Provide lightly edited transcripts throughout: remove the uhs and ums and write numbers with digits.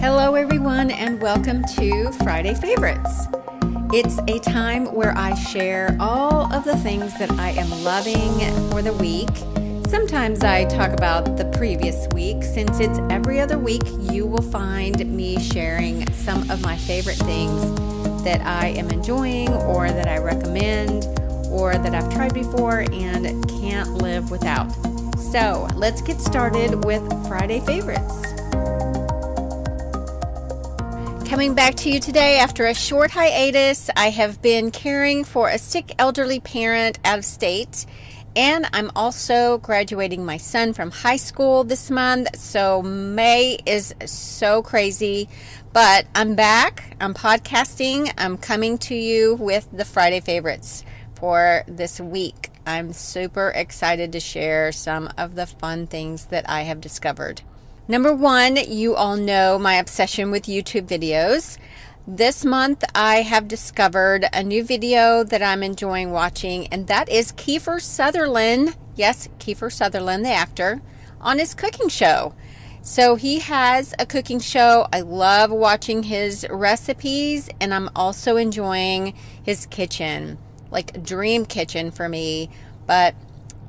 Hello everyone and welcome to Friday Favorites. It's a time where I share all of the things that I am loving for the week. Sometimes I talk about the previous week. Since it's every other week, you will find me sharing some of my favorite things that I am enjoying or that I recommend or that I've tried before and can't live without. So let's get started with Friday Favorites. Coming back to you today after a short hiatus. I have been caring for a sick elderly parent out of state, and I'm also graduating my son from high school this month, so May is so crazy, but I'm back, I'm podcasting, I'm coming to you with the Friday Favorites for this week. I'm super excited to share some of the fun things that I have discovered. Number one, you all know my obsession with YouTube videos. This month, I have discovered a new video that I'm enjoying watching, and that is Kiefer Sutherland, yes, Kiefer Sutherland, the actor, on his cooking show. So he has a cooking show. I love watching his recipes, and I'm also enjoying his kitchen, like a dream kitchen for me, but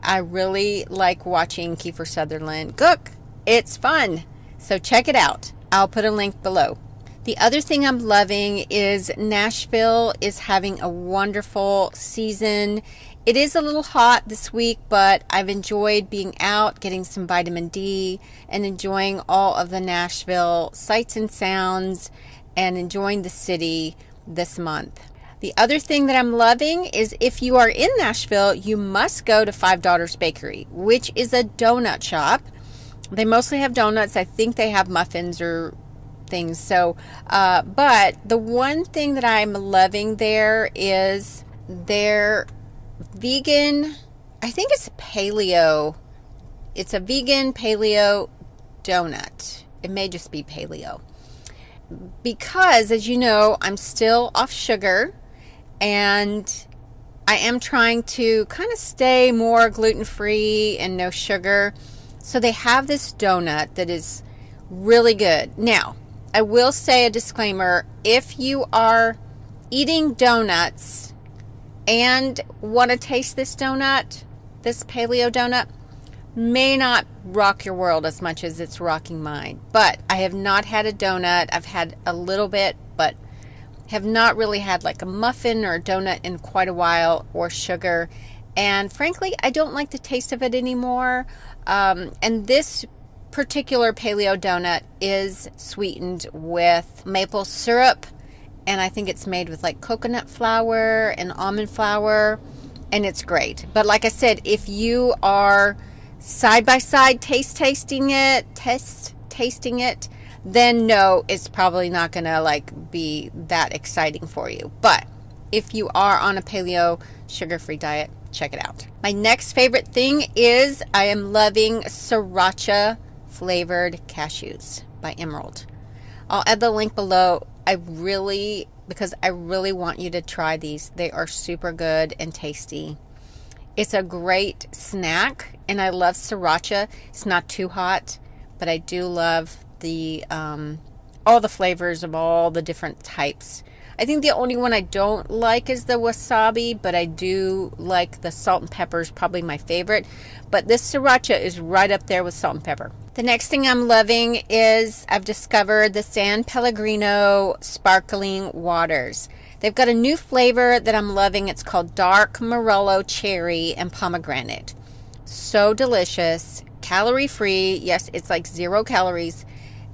I really like watching Kiefer Sutherland cook. It's fun. So check it out. I'll put a link below. The other thing I'm loving is Nashville is having a wonderful season. It is a little hot this week, but I've enjoyed being out, getting some vitamin D, and enjoying all of the Nashville sights and sounds, and enjoying the city this month. The other thing that I'm loving is if you are in Nashville, you must go to Five Daughters Bakery, which is a donut shop. They mostly have donuts. I think they have muffins or things. So, but the one thing that I'm loving there is their vegan, I think it's paleo. It's a vegan paleo donut. It may just be paleo. Because, as you know, I'm still off sugar and I am trying to kind of stay more gluten-free and no sugar. So they have this donut that is really good. Now, I will say a disclaimer. If you are eating donuts and want to taste this donut, this paleo donut, may not rock your world as much as it's rocking mine. But I have not had a donut. I've had a little bit, but have not really had like a muffin or a donut in quite a while, or sugar. And frankly, I don't like the taste of it anymore. And this particular paleo donut is sweetened with maple syrup. And I think it's made with like coconut flour and almond flour. And it's great. But like I said, if you are side by side tasting it, then no, it's probably not going to like be that exciting for you. But if you are on a paleo sugar-free diet, check it out. My next favorite thing is I am loving sriracha flavored cashews by Emerald. I'll add the link below. Because I really want you to try these. They are super good and tasty. It's a great snack, and I love sriracha. It's not too hot, but I do love the all the flavors of all the different types. I think the only one I don't like is the wasabi, but I do like the salt and pepper is probably my favorite. But this sriracha is right up there with salt and pepper. The next thing I'm loving is I've discovered the San Pellegrino sparkling waters. They've got a new flavor that I'm loving. It's called Dark Morello Cherry and Pomegranate. So delicious, calorie free. Yes, it's like 0 calories.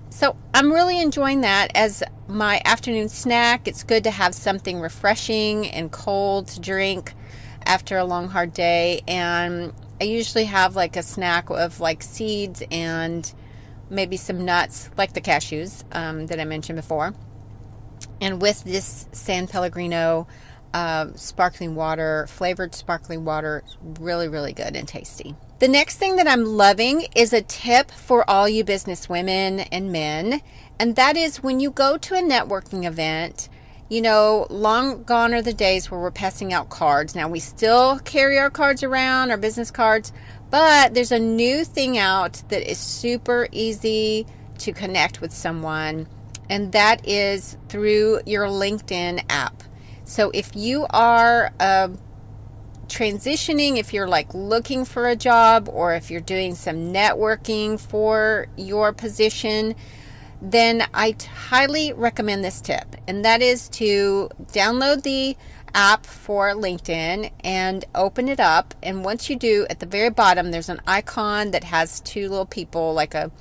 So I'm really enjoying that as my afternoon snack. It's good to have something refreshing and cold to drink after a long, hard day. And I usually have like a snack of like seeds and maybe some nuts, like the cashews that I mentioned before. And with this San Pellegrino sparkling water, flavored sparkling water, really, really good and tasty. The next thing that I'm loving is a tip for all you business women and men, and that is when you go to a networking event, you know, long gone are the days where we're passing out cards. Now, we still carry our cards around, our business cards, but there's a new thing out that is super easy to connect with someone and that is through your LinkedIn app. So if you are transitioning, if you're like looking for a job, or if you're doing some networking for your position, then I highly recommend this tip, and that is to download the app for LinkedIn and open it up. And once you do, at the very bottom there's an icon that has two little people, like a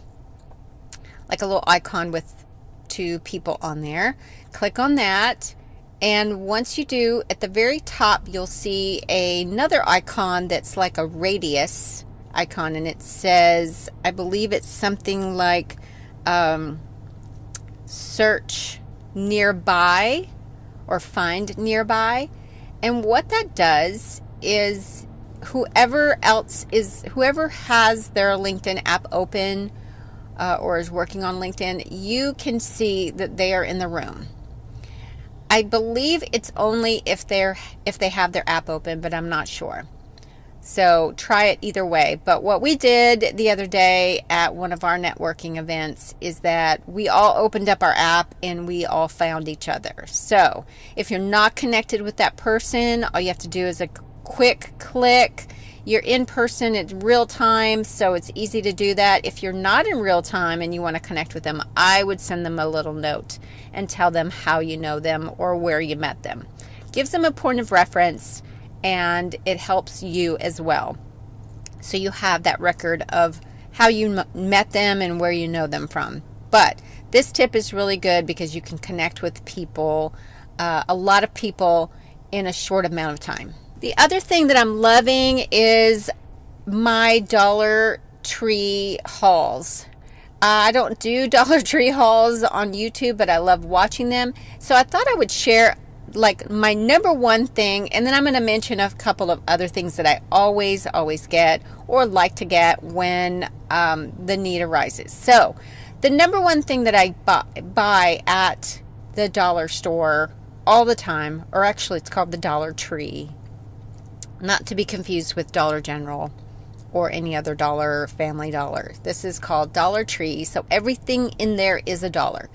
little icon with two people on there. Click on that, and once you do, at the very top you'll see another icon that's like a radius icon, and it says, I believe it's something like search nearby or find nearby. And what that does is whoever has their LinkedIn app open or is working on LinkedIn, you can see that they are in the room. I believe it's only if they have their app open, but I'm not sure. So try it either way. But what we did the other day at one of our networking events is that we all opened up our app and we all found each other. So if you're not connected with that person, all you have to do is a quick click. You're in person, it's real time, so it's easy to do that. If you're not in real time and you want to connect with them, I would send them a little note and tell them how you know them or where you met them. Gives them a point of reference, and it helps you as well. So you have that record of how you met them and where you know them from. But this tip is really good because you can connect with people, a lot of people, in a short amount of time. The other thing that I'm loving is my Dollar Tree hauls. I don't do Dollar Tree hauls on YouTube, but I love watching them. So I thought I would share like my number one thing, and then I'm going to mention a couple of other things that I always get or like to get when the need arises. So the number one thing that I buy at the dollar store all the time, or actually it's called the Dollar Tree, not to be confused with Dollar General or any other dollar, Family Dollar. This is called Dollar Tree, so everything in there is $1.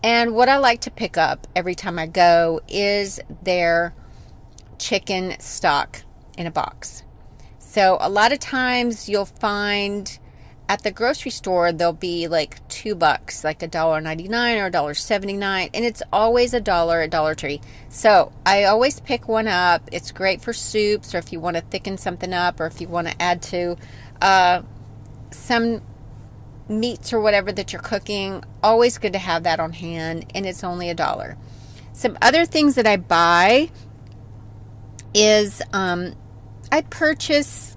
And what I like to pick up every time I go is their chicken stock in a box. So a lot of times you'll find at the grocery store there'll be like $2, like $1.99 or $1.79, and it's always $1 at Dollar Tree. So I always pick one up. It's great for soups, or if you want to thicken something up, or if you want to add to some meats or whatever that you're cooking. Always good to have that on hand, and it's only $1. Some other things that I buy is I purchase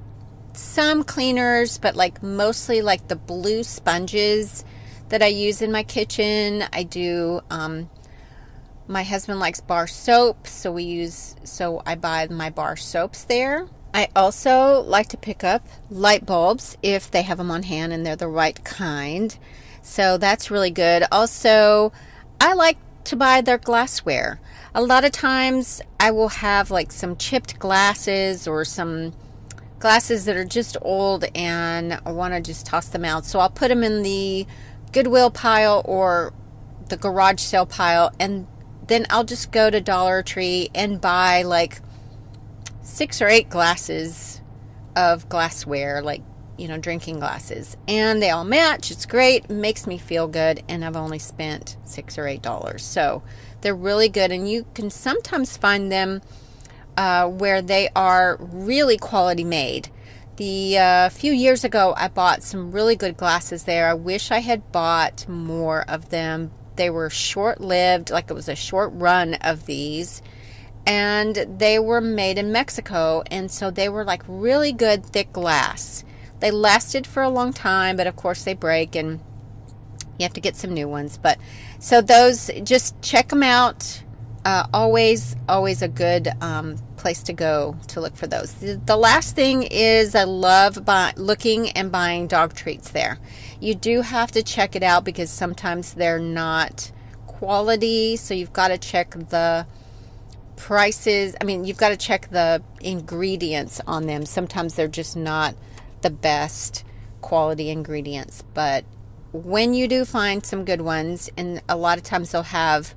some cleaners, but like mostly like the blue sponges that I use in my kitchen. I do my husband likes bar soap, so I buy my bar soaps there. I also like to pick up light bulbs if they have them on hand and they're the right kind. So that's really good. Also, I like to buy their glassware. A lot of times I will have like some chipped glasses or some glasses that are just old and I want to just toss them out. So I'll put them in the Goodwill pile or the garage sale pile, and then I'll just go to Dollar Tree and buy like 6 or 8 glasses of glassware, like, drinking glasses, and they all match. It's great. It makes me feel good, and I've only spent $6 or $8. So they're really good, and you can sometimes find them where they are really quality made. The few years ago, I bought some really good glasses there. I wish I had bought more of them. They were short-lived, like it was a short run of these. And they were made in Mexico, and so they were like really good thick glass. They lasted for a long time, but of course they break and you have to get some new ones. But so those, just check them out. Always a good place to go to look for those. The last thing is I love looking and buying dog treats there. You do have to check it out because sometimes they're not quality, so you've got to check the prices. You've got to check the ingredients on them. Sometimes they're just not the best quality ingredients, but when you do find some good ones, and a lot of times they'll have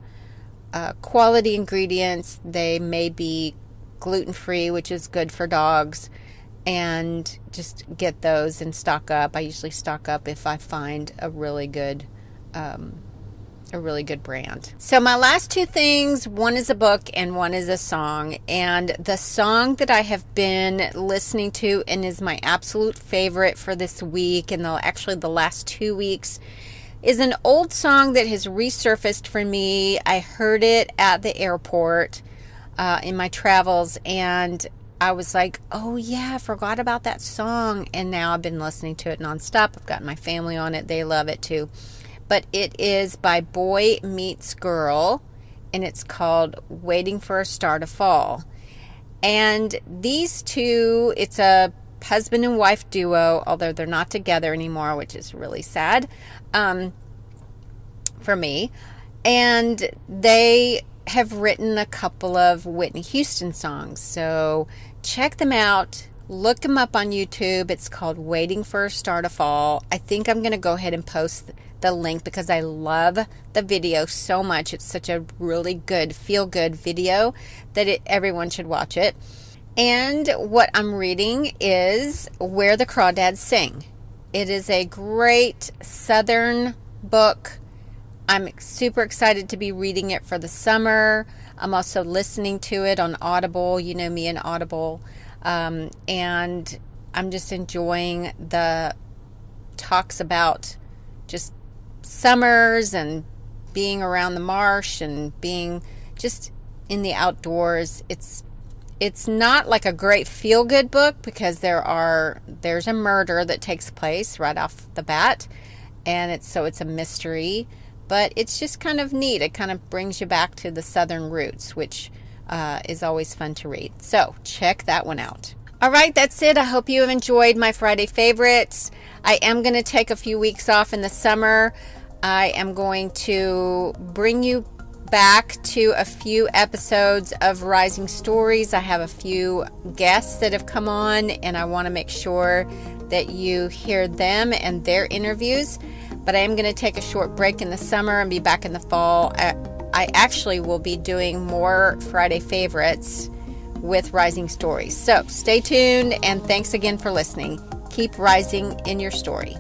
quality ingredients, they may be gluten-free, which is good for dogs, and just get those and stock up. I usually stock up if I find a really good brand. So my last two things, one is a book and one is a song. And the song that I have been listening to and is my absolute favorite for this week, and actually the last 2 weeks, is an old song that has resurfaced for me. I heard it at the airport in my travels, and I was like, oh yeah, I forgot about that song. And now I've been listening to it nonstop. I've got my family on it. They love it too. But it is by Boy Meets Girl, and it's called Waiting for a Star to Fall. And these two, it's a husband and wife duo, although they're not together anymore, which is really sad for me. And they have written a couple of Whitney Houston songs. So check them out. Look them up on YouTube. It's called Waiting for a Star to Fall. I think I'm going to go ahead and post the link because I love the video so much. It's such a really good, feel-good video that everyone should watch it. And what I'm reading is Where the Crawdads Sing. It is a great Southern book. I'm super excited to be reading it for the summer. I'm also listening to it on Audible. You know me and Audible. And I'm just enjoying the talks about just summers and being around the marsh and being just in the outdoors. It's not like a great feel-good book because there's a murder that takes place right off the bat, and it's a mystery, but it's just kind of neat. It kind of brings you back to the Southern roots, which is always fun to read. So check that one out. All right, that's it. I hope you have enjoyed my Friday favorites. I am going to take a few weeks off in the summer. I am going to bring you back to a few episodes of Rising Stories. I have a few guests that have come on, and I want to make sure that you hear them and their interviews. But I am going to take a short break in the summer and be back in the fall. I actually will be doing more Friday favorites with Rising Stories. So stay tuned, and thanks again for listening. Keep rising in your story.